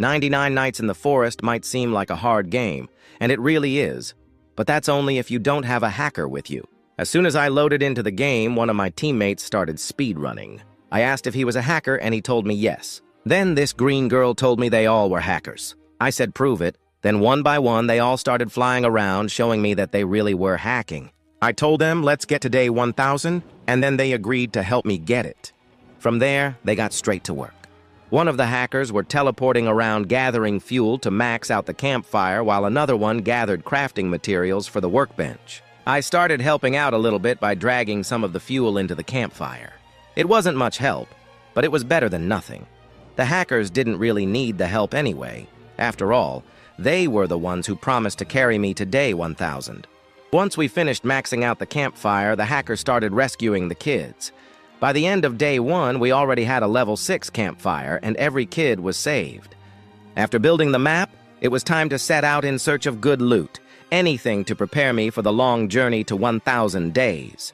99 Nights in the Forest might seem like a hard game, and it really is, but that's only if you don't have a hacker with you. As soon as I loaded into the game, one of my teammates started speedrunning. I asked if he was a hacker, and he told me yes. Then this green girl told me they all were hackers. I said prove it. Then one by one, they all started flying around, showing me that they really were hacking. I told them, let's get to day 1000, and then they agreed to help me get it. From there, they got straight to work. One of the hackers were teleporting around gathering fuel to max out the campfire, while another one gathered crafting materials for the workbench. I started helping out a little bit by dragging some of the fuel into the campfire. It wasn't much help, but it was better than nothing. The hackers didn't really need the help anyway. After all, they were the ones who promised to carry me to day 1000. Once we finished maxing out the campfire, the hackers started rescuing the kids. By the end of day 1, we already had a level 6 campfire, and every kid was saved. After building the map, it was time to set out in search of good loot, anything to prepare me for the long journey to 1000 days.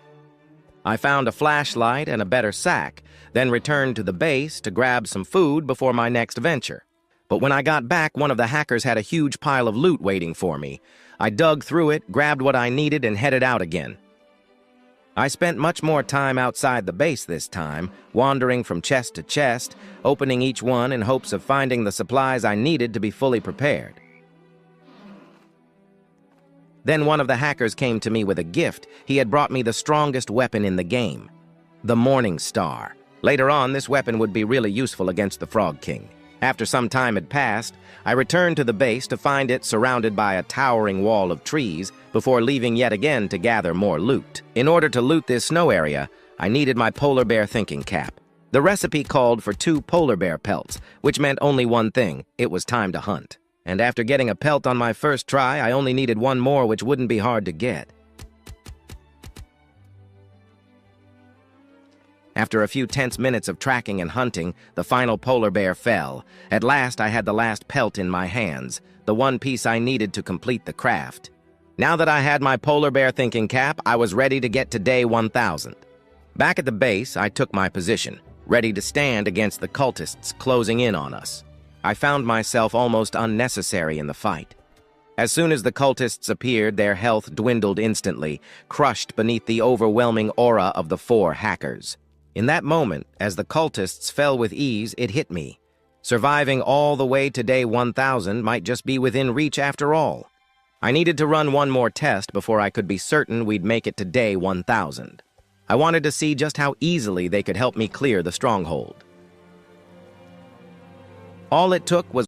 I found a flashlight and a better sack, then returned to the base to grab some food before my next venture. But when I got back, one of the hackers had a huge pile of loot waiting for me. I dug through it, grabbed what I needed, and headed out again. I spent much more time outside the base this time, wandering from chest to chest, opening each one in hopes of finding the supplies I needed to be fully prepared. Then one of the hackers came to me with a gift. He had brought me the strongest weapon in the game, the Morning Star. Later on, this weapon would be really useful against the Frog King. After some time had passed, I returned to the base to find it surrounded by a towering wall of trees before leaving yet again to gather more loot. In order to loot this snow area, I needed my polar bear thinking cap. The recipe called for 2 polar bear pelts, which meant only one thing: it was time to hunt. And after getting a pelt on my first try, I only needed one more, which wouldn't be hard to get. After a few tense minutes of tracking and hunting, the final polar bear fell. At last, I had the last pelt in my hands, the one piece I needed to complete the craft. Now that I had my polar bear thinking cap, I was ready to get to day 1000. Back at the base, I took my position, ready to stand against the cultists closing in on us. I found myself almost unnecessary in the fight. As soon as the cultists appeared, their health dwindled instantly, crushed beneath the overwhelming aura of the 4 hackers. In that moment, as the cultists fell with ease, it hit me. Surviving all the way to day 1000 might just be within reach after all. I needed to run one more test before I could be certain we'd make it to day 1000. I wanted to see just how easily they could help me clear the stronghold. All it took was